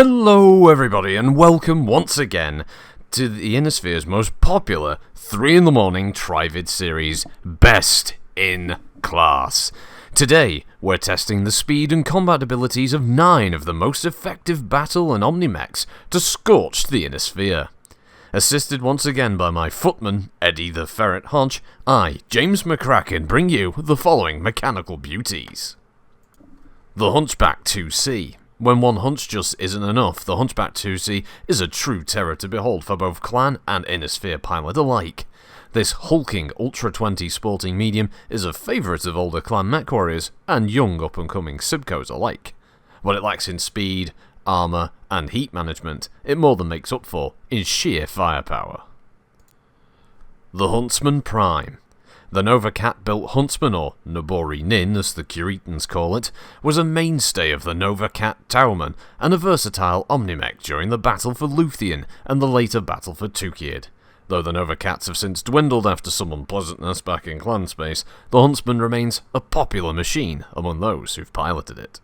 Hello everybody and welcome once again to the Innisphere's most popular 3 in the morning Trivid series, Best in Class. Today we're testing the speed and combat abilities of 9 of the most effective battle and omnimechs to scorch the Innisphere. Assisted once again by my footman, Eddie the Ferret Hodge, I, James McCracken, bring you the following mechanical beauties. The Hunchback 2C. When one hunch just isn't enough, the Hunchback 2C is a true terror to behold for both clan and Innisphere pilot alike. This hulking Ultra 20 sporting medium is a favourite of older clan mech warriors and young up-and-coming Sibcos alike. What it lacks in speed, armour and heat management, it more than makes up for in sheer firepower. The Huntsman Prime. The Novacat-built Huntsman, or Nobori Nin as the Curetans call it, was a mainstay of the Novacat Towerman and a versatile omnimech during the Battle for Luthien and the later Battle for Tukiad. Though the Novacats have since dwindled after some unpleasantness back in clan space, the Huntsman remains a popular machine among those who've piloted it.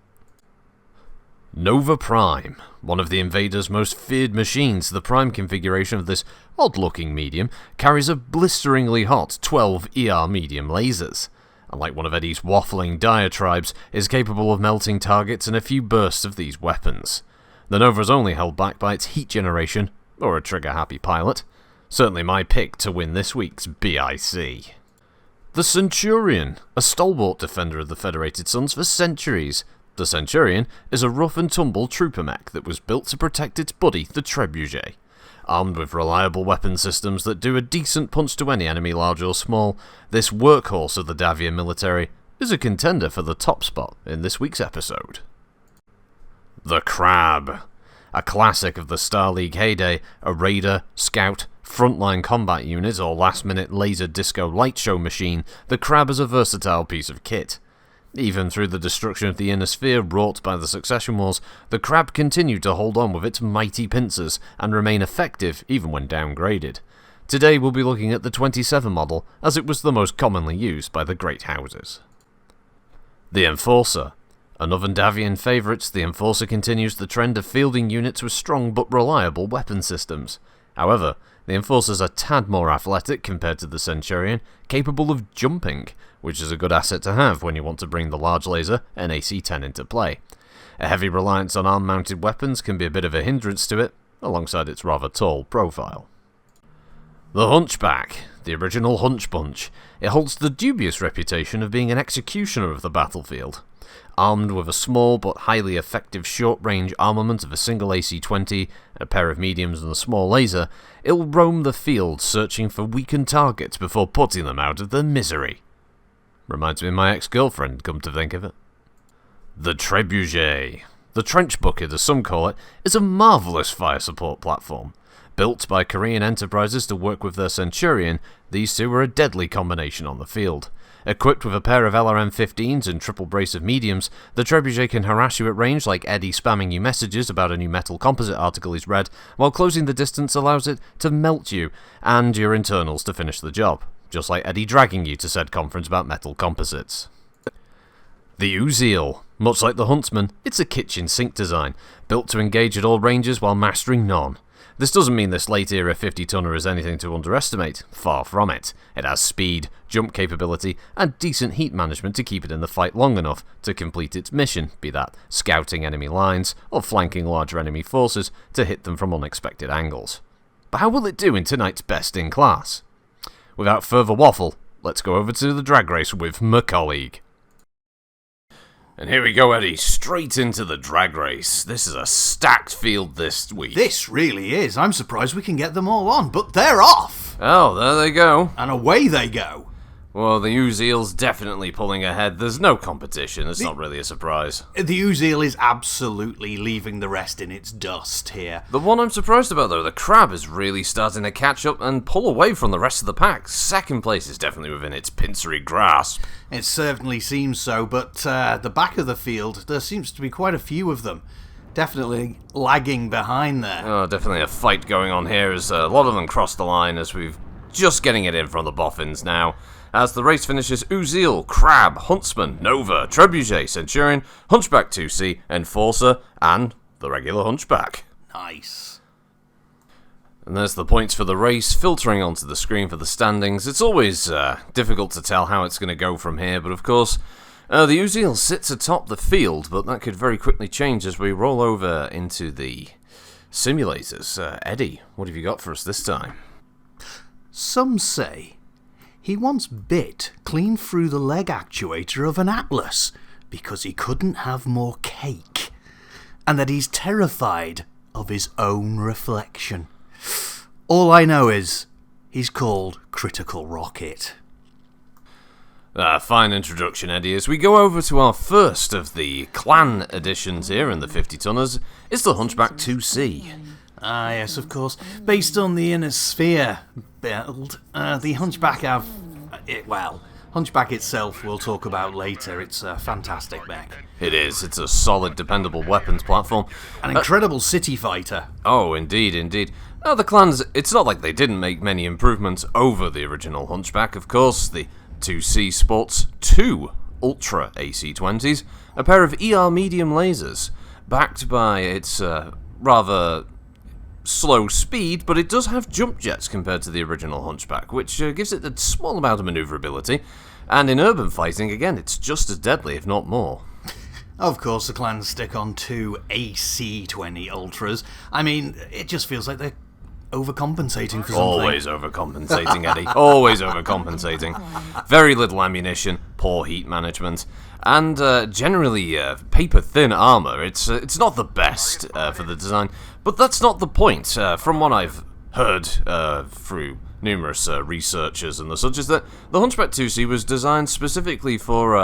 Nova Prime. One of the Invaders' most feared machines, the Prime configuration of this odd-looking medium carries a blisteringly hot 12 ER medium lasers. Unlike one of Eddie's waffling diatribes, is capable of melting targets in a few bursts of these weapons. The Nova is only held back by its heat generation, or a trigger-happy pilot. Certainly my pick to win this week's BIC. The Centurion, a stalwart defender of the Federated Suns for centuries. The Centurion is a rough-and-tumble trooper mech that was built to protect its buddy, the Trebuchet. Armed with reliable weapon systems that do a decent punch to any enemy large or small, this workhorse of the Davian military is a contender for the top spot in this week's episode. The Crab. A classic of the Star League heyday, a raider, scout, frontline combat unit or last-minute laser disco light show machine, the Crab is a versatile piece of kit. Even through the destruction of the Innisphere wrought by the Succession Wars, the Crab continued to hold on with its mighty pincers and remain effective even when downgraded. Today we'll be looking at the 27 model, as it was the most commonly used by the Great Houses. The Enforcer. Another Davian favourite, the Enforcer continues the trend of fielding units with strong but reliable weapon systems. However, the Enforcer's a tad more athletic compared to the Centurion, capable of jumping, which is a good asset to have when you want to bring the large laser NAC-10 into play. A heavy reliance on arm-mounted weapons can be a bit of a hindrance to it, alongside its rather tall profile. The Hunchback, the original Hunch Bunch. It holds the dubious reputation of being an executioner of the battlefield. Armed with a small but highly effective short-range armament of a single AC-20, a pair of mediums and a small laser, it'll roam the field searching for weakened targets before putting them out of their misery. Reminds me of my ex-girlfriend, come to think of it. The Trebuchet. The Trench Bucket, as some call it, is a marvellous fire support platform. Built by Korean enterprises to work with their Centurion, these two are a deadly combination on the field. Equipped with a pair of LRM-15s and triple brace of mediums, the Trebuchet can harass you at range like Eddie spamming you messages about a new metal composite article he's read, while closing the distance allows it to melt you and your internals to finish the job, just like Eddie dragging you to said conference about metal composites. The Uziel. Much like the Huntsman, it's a kitchen sink design, built to engage at all ranges while mastering none. This doesn't mean this late-era 50-tonner is anything to underestimate, far from it. It has speed, jump capability, and decent heat management to keep it in the fight long enough to complete its mission, be that scouting enemy lines or flanking larger enemy forces to hit them from unexpected angles. But how will it do in tonight's Best in Class? Without further waffle, let's go over to the drag race with my colleague. And here we go, Eddie, straight into the drag race. This is a stacked field this week. This really is. I'm surprised we can get them all on, but they're off! Oh, there they go. And away they go. Well, the Uziel's definitely pulling ahead. There's no competition. It's not really a surprise. The Uziel is absolutely leaving the rest in its dust here. The one I'm surprised about, though, the Crab is really starting to catch up and pull away from the rest of the pack. Second place is definitely within its pincery grasp. It certainly seems so, but the back of the field, there seems to be quite a few of them. Definitely lagging behind there. Oh, definitely a fight going on here as a lot of them cross the line as we've just getting it in from the boffins now. As the race finishes, Uziel, Crab, Huntsman, Nova, Trebuchet, Centurion, Hunchback 2C, Enforcer, and the regular hunchback. Nice. And there's the points for the race filtering onto the screen for the standings. It's always difficult to tell how it's going to go from here, but of course, the Uziel sits atop the field, but that could very quickly change as we roll over into the simulators. Eddie, what have you got for us this time? Some say he once bit clean through the leg actuator of an Atlas because he couldn't have more cake, and that he's terrified of his own reflection. All I know is he's called Critical Rocket. Fine introduction, Eddie. As we go over to our first of the clan editions here in the 50-tonners, it's the Hunchback 2C. Ah, yes, of course. Based on the Inner Sphere build, the Hunchback Hunchback itself we'll talk about later. It's a fantastic mech. It is. It's a solid, dependable weapons platform. An incredible city fighter. Oh, indeed, indeed. The clans, it's not like they didn't make many improvements over the original Hunchback. Of course, the 2C sports 2 Ultra AC-20s, a pair of ER medium lasers, backed by its rather slow speed, but it does have jump jets compared to the original Hunchback, which gives it a small amount of maneuverability, and in urban fighting, again, it's just as deadly, if not more. Of course, the clans stick on 2 AC-20 Ultras. I mean, it just feels like they're overcompensating for something. Always overcompensating, Eddie. Always overcompensating. Very little ammunition, poor heat management, and generally paper-thin armor. It's not the best for the design, but that's not the point. From what I've heard through numerous researchers and the such, is that the Hunchback 2C was designed specifically for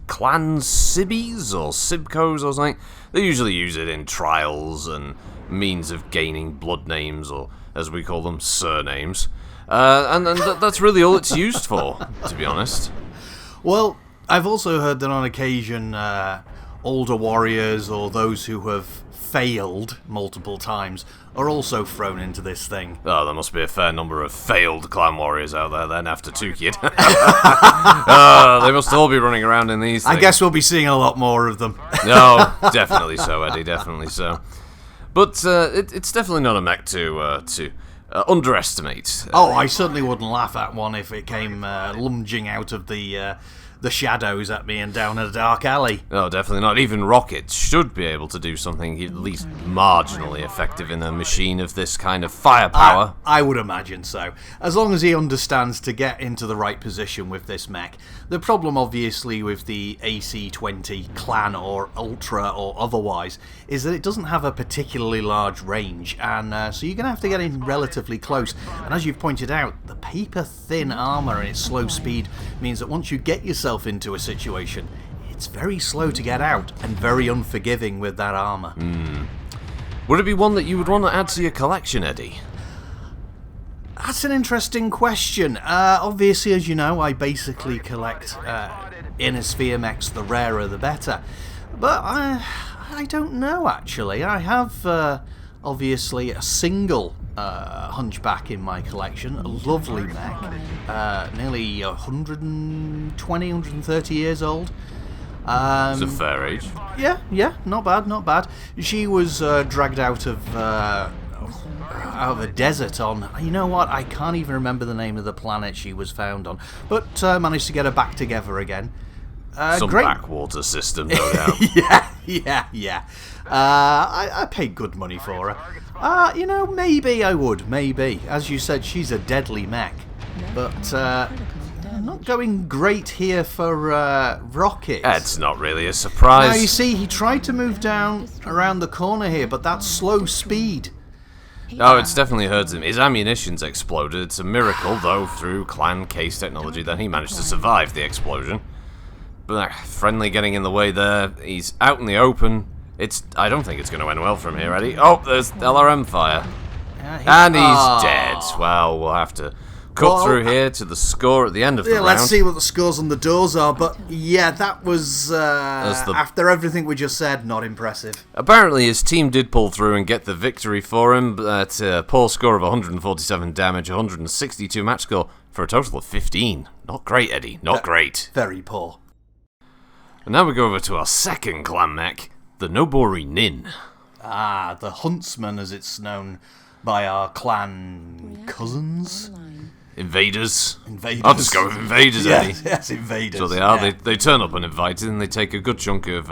clan Sibbies or Sibcos or something. They usually use it in trials and means of gaining blood names, or as we call them, surnames. And that's really all it's used for, to be honest. Well, I've also heard that on occasion, older warriors or those who have failed multiple times are also thrown into this thing. Oh, there must be a fair number of failed clan warriors out there then after 2 Kid. They must all be running around in these things. I guess we'll be seeing a lot more of them. No, definitely so, Eddie, definitely so. But it's definitely not a mech to underestimate. I certainly wouldn't laugh at one if it came lunging out of the shadows at me and down a dark alley. No, definitely not. Even Rocket should be able to do something at least marginally effective in a machine of this kind of firepower. I would imagine so. As long as he understands to get into the right position with this mech. The problem, obviously, with the AC-20 Clan or Ultra or otherwise is that it doesn't have a particularly large range, and so you're going to have to get in relatively close. And as you've pointed out, the paper-thin armour and its slow speed means that once you get yourself into a situation, it's very slow to get out and very unforgiving with that armour. Would it be one that you would want to add to your collection, Eddie? That's an interesting question. Obviously, as you know, I basically collect Inner Sphere mechs, the rarer the better. But I don't know, actually. I have, obviously, a single Hunchback in my collection, a lovely mech, nearly 120, 130 years old. It's a fair age. Yeah, not bad. She was dragged out of a desert on, you know what, I can't even remember the name of the planet she was found on, but managed to get her back together again. Some great backwater system, no doubt. Yeah. I paid good money for her. Maybe I would, maybe. As you said, she's a deadly mech. But not going great here for Rocket. It's not really a surprise. Now, you see, he tried to move down around the corner here, but that's slow speed. Oh, it's definitely hurts him. His ammunition's exploded. It's a miracle, though, through clan case technology, that he managed to survive the explosion. But friendly getting in the way there. He's out in the open. I don't think it's going to end well from here, Eddie. Oh, there's LRM fire. And he's dead. Well, we'll have to cut through here to the score at the end of the round. Let's see what the scores on the doors are. But yeah, that was, after everything we just said, not impressive. Apparently his team did pull through and get the victory for him, at a poor score of 147 damage, 162 match score, for a total of 15. Not great, Eddie. Not great. Very poor. And now we go over to our second clan mech, the Nobori Nin. Ah, the huntsman, as it's known by our clan cousins. Invaders. Invaders. I'll just go with invaders, Eddie. Yes, invaders. So they are. Yeah. They turn up uninvited and they take a good chunk of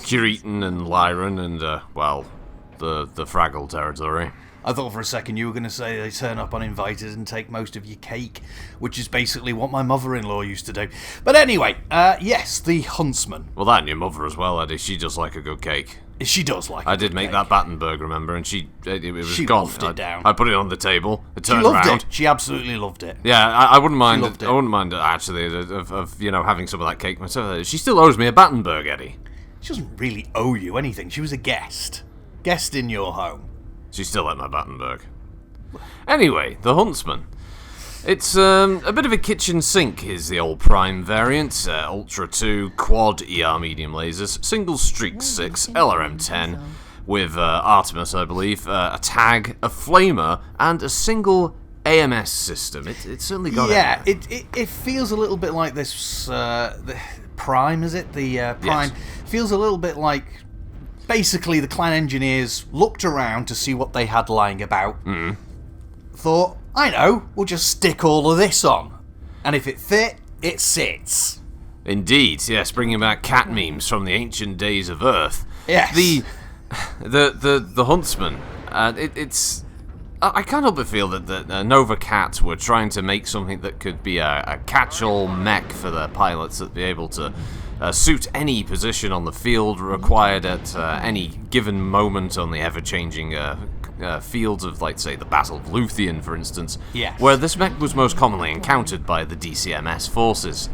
Curitan and Lyran and, the Fraggle territory. I thought for a second you were going to say they turn up uninvited and take most of your cake, which is basically what my mother-in-law used to do. But anyway, yes, the huntsman. Well, that and your mother as well, Eddie. She does like a good cake. She does like. I did make that Battenberg, remember, and it was She gone. wolfed it down. I put it on the table. It She turned loved around. it. She absolutely loved it. Yeah, I wouldn't mind. loved it. I wouldn't mind actually of having some of that cake myself. She still owes me a Battenberg, Eddie. She doesn't really owe you anything. She was a guest in your home. She still had my Battenberg. Anyway, the Huntsman. It's a bit of a kitchen sink, is the old Prime variant. Ultra 2, quad ER medium lasers, single Streak 6, LRM 10, with Artemis, I believe, a tag, a flamer, and a single AMS system. It certainly got it. Yeah, it feels a little bit like this, the Prime, is it? The Prime feels a little bit like, basically the clan engineers looked around to see what they had lying about, thought, I know, we'll just stick all of this on. And if it fit, it sits. Indeed, yes, bringing back cat memes from the ancient days of Earth. Yes. The Huntsman. It's. I can't help but feel that Nova Cat were trying to make something that could be a catch-all mech for their pilots that'd be able to suit any position on the field required at any given moment on the ever-changing fields of, like, say, the Battle of Luthien, for instance, Yes. where this mech was most commonly encountered by the DCMS forces.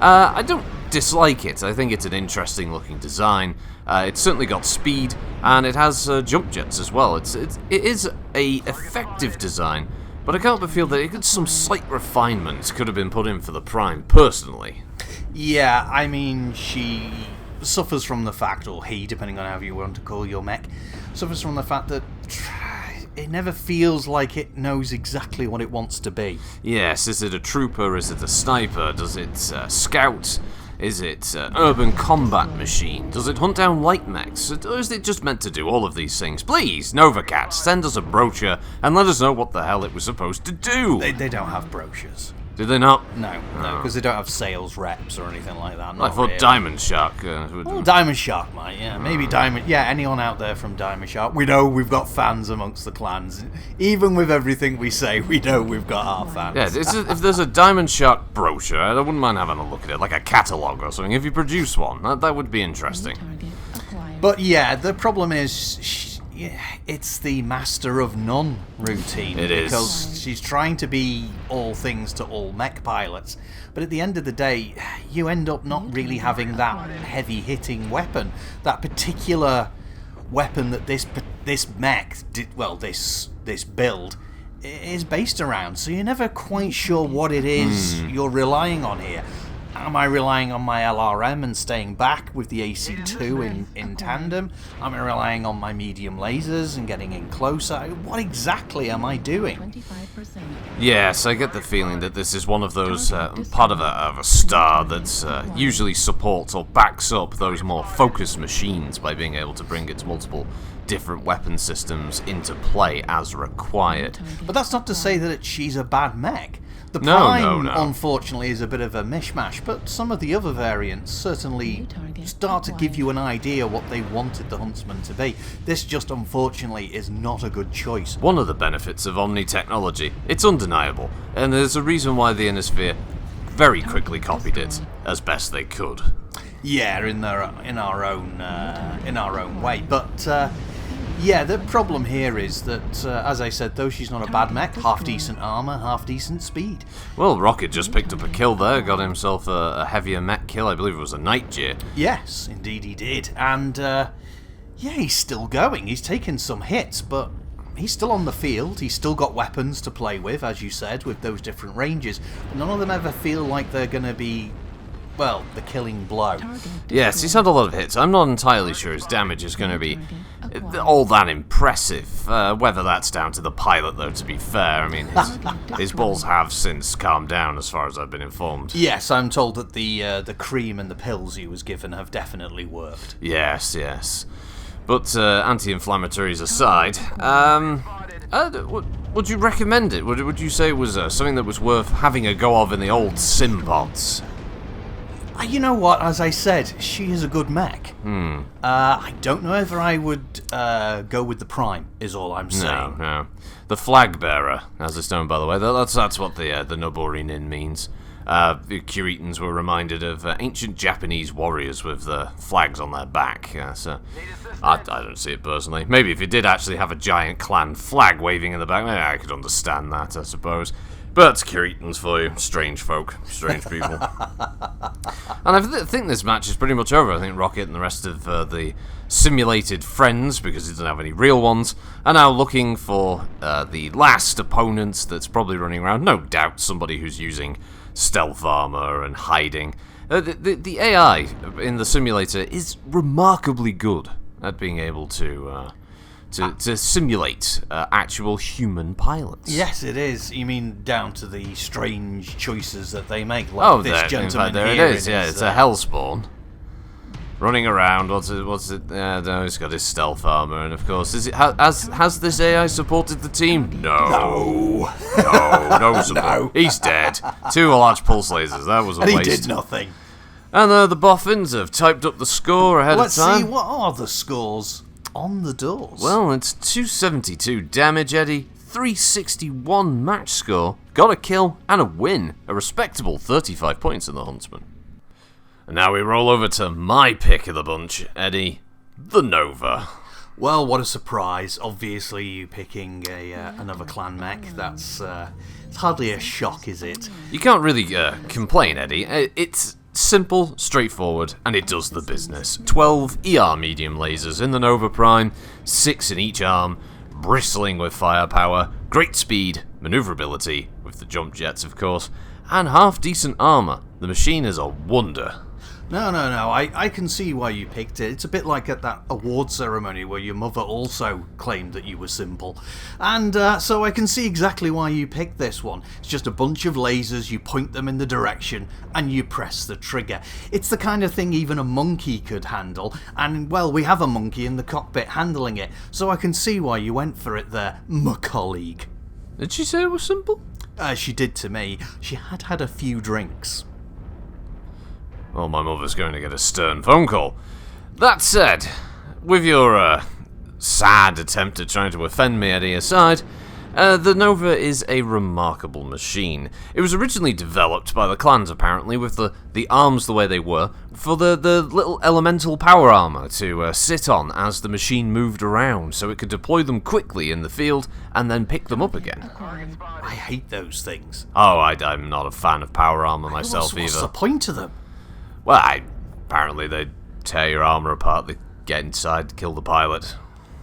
I don't dislike it. I think it's an interesting-looking design. It's certainly got speed, and it has jump jets as well. It is a effective design, but I can't but feel that some slight refinements could have been put in for the Prime, personally. Yeah, I mean, she suffers from the fact, or he, depending on how you want to call your mech, suffers from the fact that it never feels like it knows exactly what it wants to be. Yes, is it a trooper? Is it a sniper? Does it scout? Is it an urban combat machine? Does it hunt down light mechs? Or is it just meant to do all of these things? Please, NovaCat, send us a brochure and let us know what the hell it was supposed to do. They don't have brochures. Did they not? No, because they don't have sales reps or anything like that. I thought really. Diamond Shark would... Well, Diamond Shark might, yeah. Maybe Diamond... Yeah, anyone out there from Diamond Shark. We know we've got fans amongst the clans. Even with everything we say, we know we've got our fans. Yeah, if there's a Diamond Shark brochure, I wouldn't mind having a look at it, like a catalogue or something. If you produce one, that would be interesting. But yeah, the problem is... it's the master of none routine. It is. Because she's trying to be all things to all mech pilots. But at the end of the day, you end up not really having that heavy-hitting weapon. That particular weapon that this mech, this build, is based around. So you're never quite sure what it is you're relying on here. Am I relying on my LRM and staying back with the AC2 in tandem? Am I relying on my medium lasers and getting in closer? What exactly am I doing? Yes, I get the feeling that this is one of those part of a star that usually supports or backs up those more focused machines by being able to bring its multiple different weapon systems into play as required. But that's not to say that she's a bad mech. The No. Prime, unfortunately, is a bit of a mishmash, but some of the other variants certainly start to give you an idea what they wanted the Huntsman to be. This just, unfortunately, is not a good choice. One of the benefits of Omni technology, it's undeniable, and there's a reason why the Innisphere very quickly copied it, as best they could. Yeah, in our own way, but... yeah, the problem here is that, as I said, though she's not a bad mech, half-decent armour, half-decent speed. Well, Rocket just picked up a kill there, got himself a heavier mech kill, I believe it was a Nightjar. Yes, indeed he did. And, yeah, he's still going. He's taken some hits, but he's still on the field. He's still got weapons to play with, as you said, with those different ranges. But none of them ever feel like they're going to be... well, the killing blow. Yes, he's had a lot of hits. I'm not entirely sure his damage is going to be all that impressive. Whether that's down to the pilot, though, to be fair. I mean, his balls have since calmed down, as far as I've been informed. Yes, I'm told that the cream and the pills he was given have definitely worked. Yes. But anti-inflammatories aside, would you recommend it? Would you say it was something that was worth having a go of in the old Simbots? You know what? As I said, she is a good mech. I don't know whether I would go with the Prime, is all I'm saying. No. The flag bearer, as it's known, by the way. That's what the Noborinin means. The Curetans were reminded of ancient Japanese warriors with the flags on their back. So I don't see it personally. Maybe if you did actually have a giant clan flag waving in the back, maybe I could understand that, I suppose. But Curetans for you. Strange folk. Strange people. And I think this match is pretty much over. I think Rocket and the rest of the simulated friends, because he doesn't have any real ones, are now looking for the last opponent that's probably running around. No doubt somebody who's using stealth armor and hiding. The AI in the simulator is remarkably good at being able to simulate actual human pilots. Yes, it is. You mean down to the strange choices that they make, like this gentleman there here. It is. Yeah, it's a hellspawn running around. What's it? No, he's got his stealth armor, and of course, has this AI supported the team? No support. No. He's dead. 2 large pulse lasers. That was a waste. And he did nothing. And the boffins have typed up the score ahead of time. Let's see, what are the scores on the doors? Well, it's 272 damage, Eddie, 361 match score, got a kill and a win, a respectable 35 points in the Huntsman. And now we roll over to my pick of the bunch, Eddie, the Nova. Well, what a surprise. Obviously, you picking another clan mech. That's it's hardly a shock, is it? You can't really complain, Eddie. It's simple, straightforward, and it does the business. 12 ER medium lasers in the Nova Prime, 6 in each arm, bristling with firepower, great speed, maneuverability, with the jump jets of course, and half-decent armor. The machine is a wonder. No, I can see why you picked it. It's a bit like at that award ceremony where your mother also claimed that you were simple. And so I can see exactly why you picked this one. It's just a bunch of lasers, you point them in the direction, and you press the trigger. It's the kind of thing even a monkey could handle, and, well, we have a monkey in the cockpit handling it, so I can see why you went for it there, my colleague. Did she say it was simple? She did to me. She had had a few drinks. Well, my mother's going to get a stern phone call. That said, with your sad attempt at trying to offend me, Eddie, aside, the Nova is a remarkable machine. It was originally developed by the clans, apparently, with the arms the way they were, for the little elemental power armor to sit on as the machine moved around, so it could deploy them quickly in the field and then pick them up again. I hate those things. Oh, I'm not a fan of power armor myself either. What's the point of them? Well, apparently they tear your armor apart, they get inside, kill the pilot.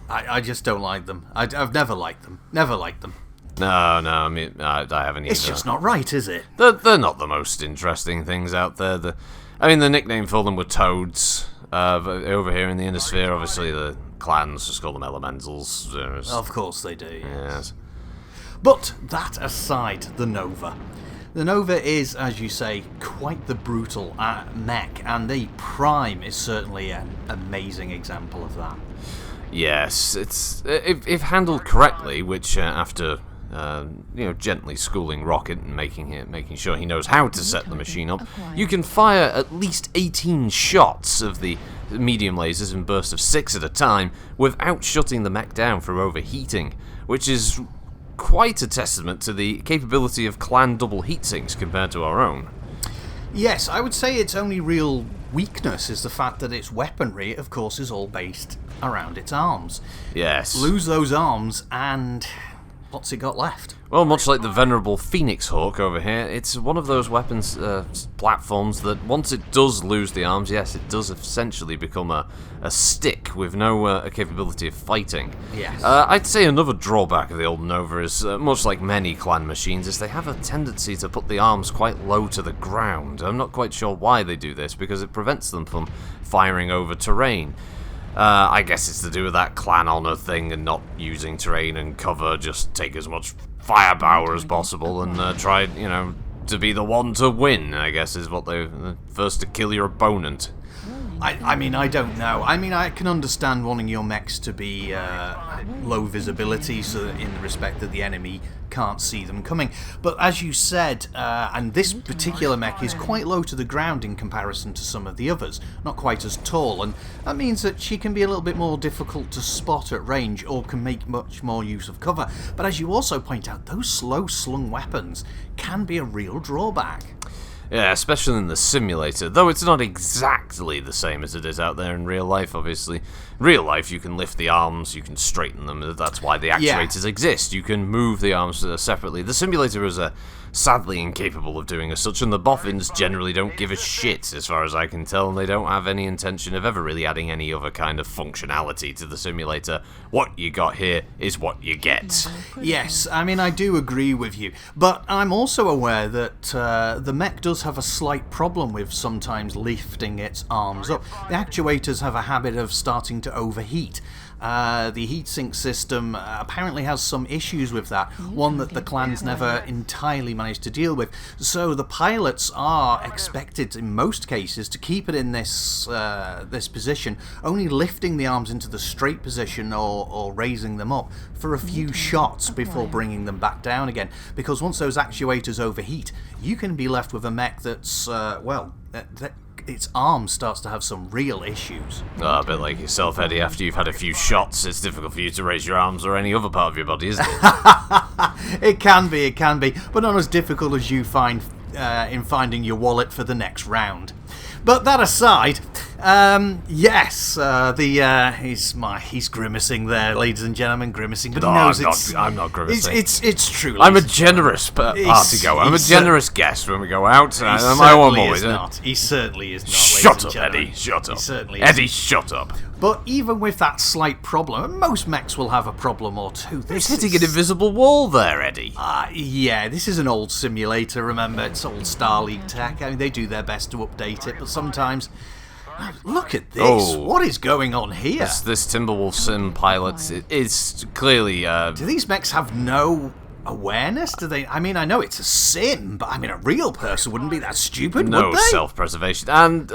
I just don't like them. I've never liked them. Never liked them. No, I mean, I haven't either. It's just not right, is it? They're not the most interesting things out there. The nickname for them were Toads. Over here in the Inner Sphere, obviously the clans just call them Elementals. Of course they do, yes. But that aside, the Nova. The Nova is, as you say, quite the brutal mech, and the Prime is certainly an amazing example of that. Yes, it's if handled correctly, which after gently schooling Rocket and making sure he knows how to set the machine up, you can fire at least 18 shots of the medium lasers in bursts of 6 at a time without shutting the mech down from overheating, which is quite a testament to the capability of clan double heatsinks compared to our own. Yes, I would say its only real weakness is the fact that its weaponry, of course, is all based around its arms. Yes. Lose those arms, and what's it got left? Well, much like the venerable Phoenix Hawk over here, it's one of those weapons platforms that once it does lose the arms, yes, it does essentially become a stick with no capability of fighting. Yes. I'd say another drawback of the old Nova is, much like many clan machines, is they have a tendency to put the arms quite low to the ground. I'm not quite sure why they do this, because it prevents them from firing over terrain. I guess it's to do with that clan honor thing and not using terrain and cover, just take as much firepower as possible and try, to be the one to win, I guess is what the first to kill your opponent. I mean, I don't know. I mean, I can understand wanting your mechs to be low visibility, so that in the respect that the enemy can't see them coming. But as you said, and this particular mech is quite low to the ground in comparison to some of the others, not quite as tall, and that means that she can be a little bit more difficult to spot at range, or can make much more use of cover. But as you also point out, those slow slung weapons can be a real drawback. Yeah, especially in the simulator, though it's not exactly the same as it is out there in real life, obviously. Real life, you can lift the arms, you can straighten them, that's why the actuators exist. You can move the arms separately. The simulator is sadly incapable of doing as such, and the boffins generally don't give a shit, as far as I can tell, and they don't have any intention of ever really adding any other kind of functionality to the simulator. What you got here is what you get. Yes, I mean, I do agree with you, but I'm also aware that the mech does have a slight problem with sometimes lifting its arms up. The actuators have a habit of starting to overheat. The heatsink system apparently has some issues with that, one that the clans never entirely managed to deal with. So the pilots are expected, in most cases, to keep it in this position, only lifting the arms into the straight position or raising them up for a few shots before bringing them back down again. Because once those actuators overheat, you can be left with a mech that's, its arm starts to have some real issues. A bit like yourself, Eddie. After you've had a few shots, it's difficult for you to raise your arms or any other part of your body, isn't it? It can be, but not as difficult as you find in finding your wallet for the next round. But that aside, yes, he's grimacing there, ladies and gentlemen, grimacing. But he knows I'm not grimacing. It's true. I'm a generous party goer. I'm a generous guest when we go out. I want more. He certainly is not. Shut up, Eddie. Shut up. Eddie, shut up. But even with that slight problem, and most mechs will have a problem or two. He's hitting an invisible wall there, Eddie. Yeah, this is an old simulator, remember, it's old Star League tech. I mean, they do their best to update it, but sometimes... Look at this! Oh. What is going on here? This Timberwolf sim pilot is clearly... Do these mechs have no awareness? Do they? I mean, I know it's a sim, but I mean, a real person wouldn't be that stupid, would they? No self-preservation. And,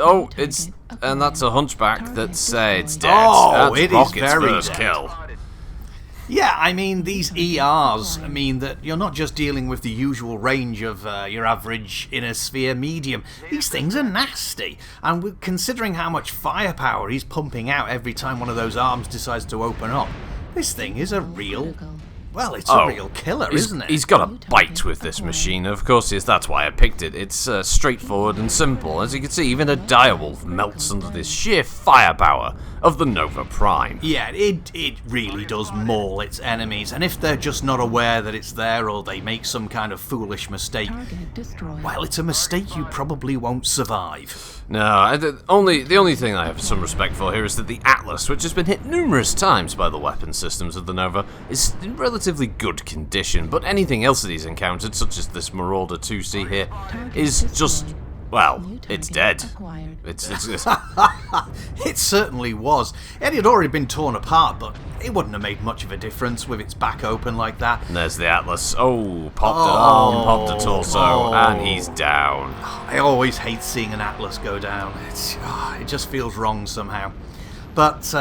that's a hunchback that's it's dead. Oh, that's it Rocket's is very first dead. kill. Yeah, I mean, these ERs mean that you're not just dealing with the usual range of your average inner sphere medium. These things are nasty, and considering how much firepower he's pumping out every time one of those arms decides to open up, this thing is a real... Well, it's a real killer, isn't it? He's got a bite with this machine, of course. That's why I picked it. It's straightforward and simple. As you can see, even a direwolf melts under this sheer firepower of the Nova Prime. Yeah, it really does maul its enemies, and if they're just not aware that it's there, or they make some kind of foolish mistake, well, it's a mistake you probably won't survive. No, the only thing I have some respect for here is that the Atlas, which has been hit numerous times by the weapon systems of the Nova, is in relatively good condition, but anything else that he's encountered, such as this Marauder 2C here, is just... well, it's dead. It's It certainly was. It had already been torn apart, but it wouldn't have made much of a difference with its back open like that. And there's the Atlas. Oh, popped an arm, popped a torso, and he's down. I always hate seeing an Atlas go down. It just feels wrong somehow. But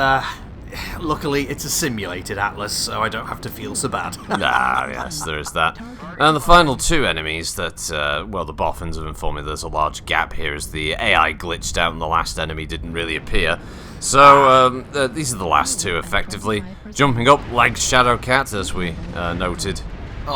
luckily, it's a simulated Atlas, so I don't have to feel so bad. Yes, there is that. And the final two enemies that, the boffins have informed me there's a large gap here as the AI glitched out and the last enemy didn't really appear. So, these are the last two, effectively. Jumping up, like Shadowcat, as we noted.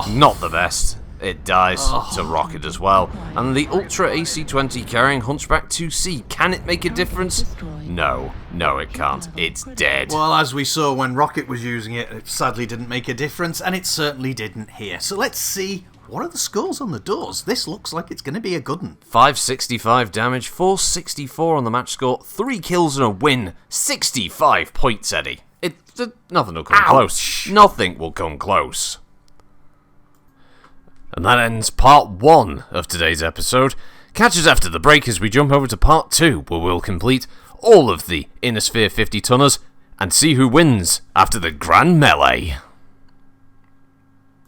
Not the best. It dies to Rocket as well. And the Ultra AC-20 carrying Hunchback 2C, can it make a difference? No, it can't. It's dead. Well, as we saw when Rocket was using it, it sadly didn't make a difference, and it certainly didn't here. So let's see, what are the scores on the doors? This looks like it's going to be a good one. 565 damage, 464 on the match score, 3 kills and a win, 65 points, Eddie. Nothing will come close. Nothing will come close. And that ends part 1 of today's episode. Catch us after the break as we jump over to part 2, where we'll complete all of the Inner Sphere 50 tonners and see who wins after the Grand Melee.